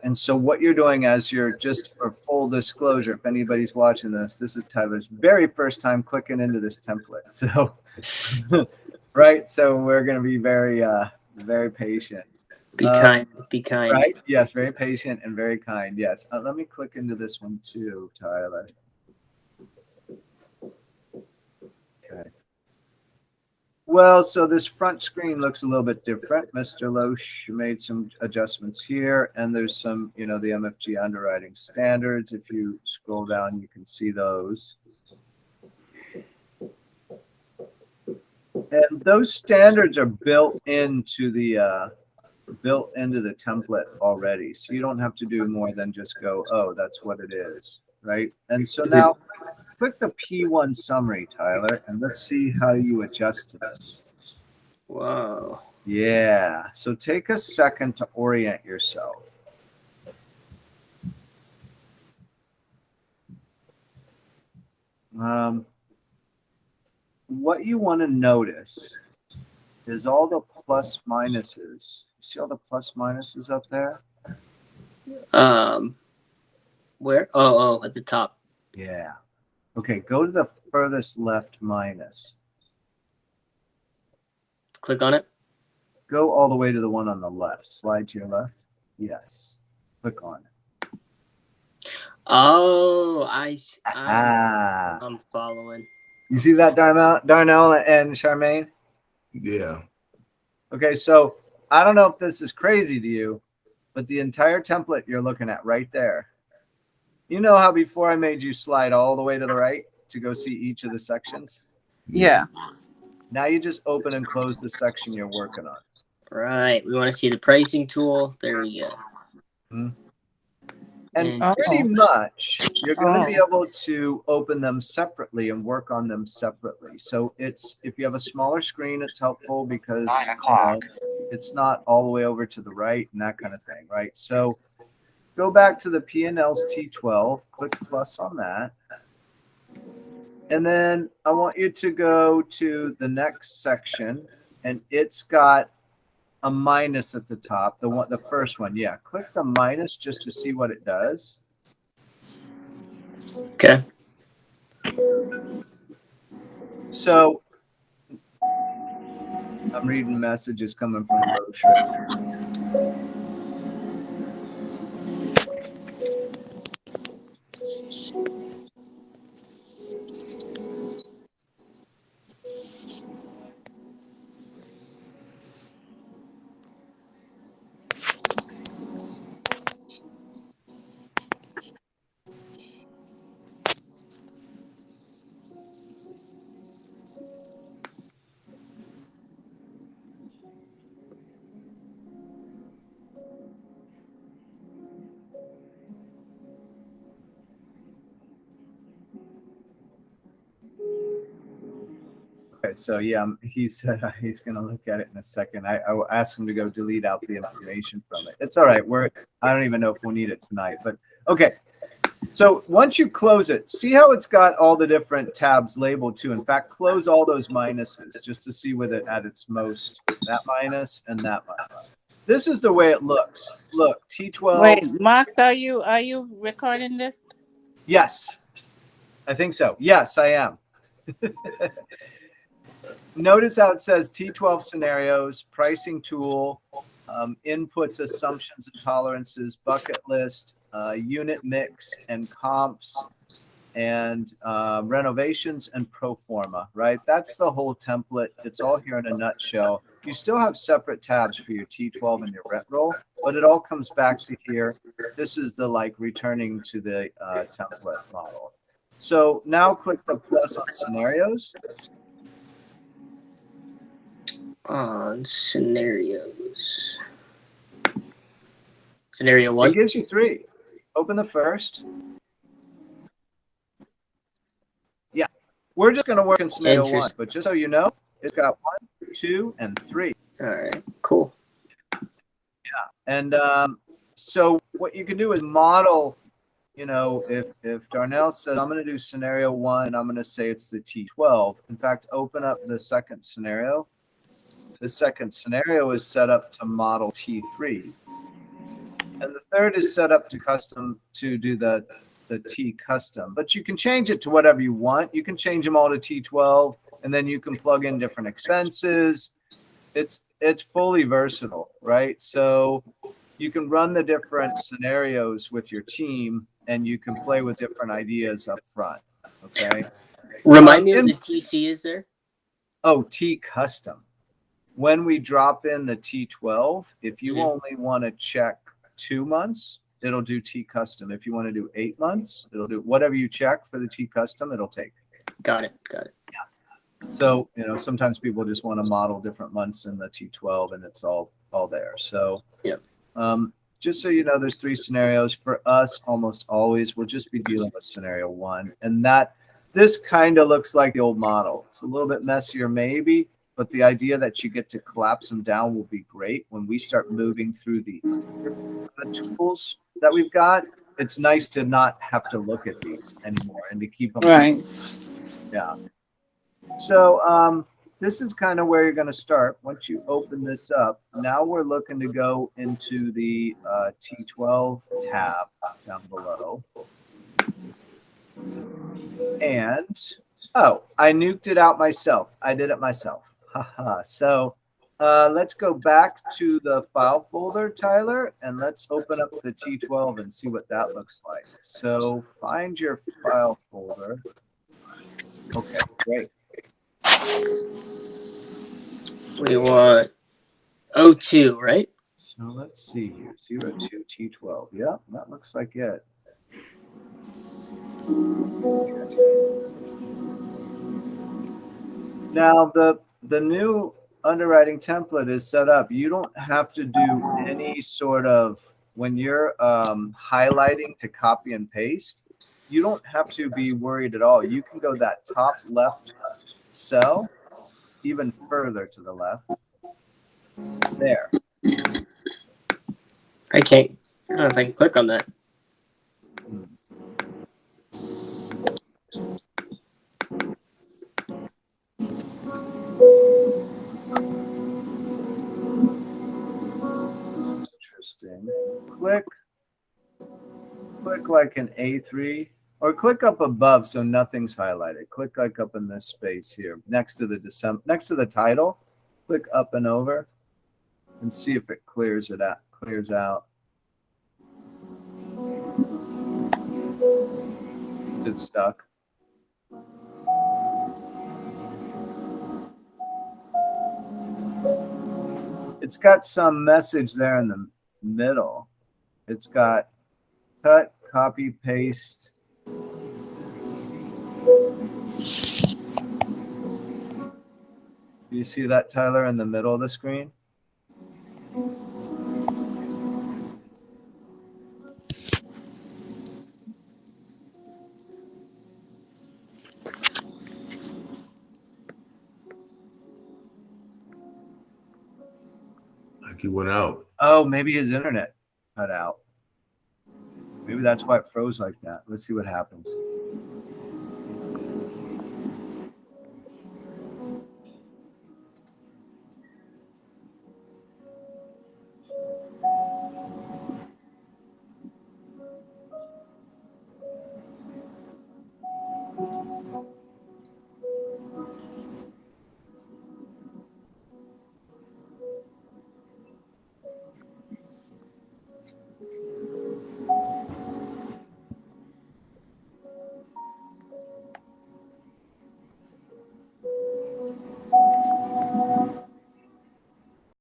And so what you're doing as you're, just for full disclosure, if anybody's watching this is Tyler's very first time clicking into this template. So, right. So we're going to be very, very patient. Be kind. Be kind. Right. Yes. Very patient and very kind. Yes. Let me click into this one too, Tyler. Okay. Well, so this front screen looks a little bit different. Mr. Loesch made some adjustments here, and there's some, the MFG underwriting standards. If you scroll down, you can see those. And those standards are built into the template already. So you don't have to do more than just go, oh, that's what it is, right? And so now click the P1 summary, Tyler, and let's see how you adjust to this. Wow. Yeah. So take a second to orient yourself. What you want to notice is all the plus minuses. You see all the plus minuses up there? Where? Oh, at the top. Yeah. Okay, go to the furthest left minus. Click on it. Go all the way to the one on the left. Slide to your left. Yes. Click on it. Oh, I'm following. You see that, Darnell and Charmaine? Yeah. Okay, so I don't know if this is crazy to you, but the entire template you're looking at right there. You know how before I made you slide all the way to the right to go see each of the sections? Yeah. Now you just open and close the section you're working on. Right. We want to see the pricing tool. There we go. Mm-hmm. And pretty much you're going to be able to open them separately and work on them separately. So if you have a smaller screen, it's helpful because it's not all the way over to the right and that kind of thing, right? So go back to the P&L's T12, click plus on that. And then I want you to go to the next section, and it's got a minus at the top, the first one. Yeah, click the minus just to see what it does. Okay. So I'm reading messages coming from Loesch. Okay, so yeah, he said he's going to look at it in a second. I will ask him to go delete out the information from it. It's all right. I don't even know if we'll need it tonight, but okay. So once you close it, see how it's got all the different tabs labeled too. In fact, close all those minuses just to see with it at its most, that minus and that minus. This is the way it looks. Look, T12. Wait, Max, are you recording this? Yes, I think so. Yes, I am. Notice how it says T12 scenarios, pricing tool, inputs, assumptions and tolerances, bucket list, unit mix and comps, and renovations and pro forma, right? That's the whole template. It's all here in a nutshell. You still have separate tabs for your T12 and your rent roll, but it all comes back to here. This is the returning to the template model. So now click the plus on scenarios. On scenarios. Scenario 1. It gives you 3. Open the first. Yeah. We're just going to work in scenario 1, but just so you know, it's got 1, 2, and 3. All right. Cool. Yeah. And so what you can do is model, if Darnell says, I'm going to do scenario 1, and I'm going to say it's the T12. In fact, open up the second scenario. The second scenario is set up to model T3. And the third is set up to do the T custom, but you can change it to whatever you want. You can change them all to T12, and then you can plug in different expenses. It's fully versatile, right? So you can run the different scenarios with your team, and you can play with different ideas up front. Okay. Remind me what the TC is there. Oh, T custom. When we drop in the T12, if you only want to check 2 months, it'll do T custom. If you want to do 8 months, it'll do whatever you check for the T custom, it'll take. Got it. So, sometimes people just want to model different months in the T12, and it's all there. So, just so you know, there's 3 scenarios. For us, almost always, we'll just be dealing with scenario 1. And this kind of looks like the old model. It's a little bit messier maybe, but the idea that you get to collapse them down will be great. When we start moving through the tools that we've got, it's nice to not have to look at these anymore and to keep them. Right. Yeah. So this is kind of where you're going to start. Once you open this up, now we're looking to go into the T12 tab down below. And, I nuked it out myself. I did it myself. So let's go back to the file folder, Tyler, and let's open up the T12 and see what that looks like. So find your file folder. Okay, great. We want 02, right? So let's see here. 02 T12. Yeah, that looks like it. Now the new underwriting template is set up. You don't have to do any sort of, when you're highlighting to copy and paste, you don't have to be worried at all. You can go that top left cell even further to the left. There. I don't know if I can click on that. Interesting. Click like an A3, or click up above so nothing's highlighted. Click like up in this space here next to the title. Click up and over and see if it clears out. Is it stuck? It's got some message there in the middle. It's got cut, copy, paste. Do you see that, Tyler, in the middle of the screen? Like he went out. Oh, maybe his internet cut out. Maybe that's why it froze like that. Let's see what happens.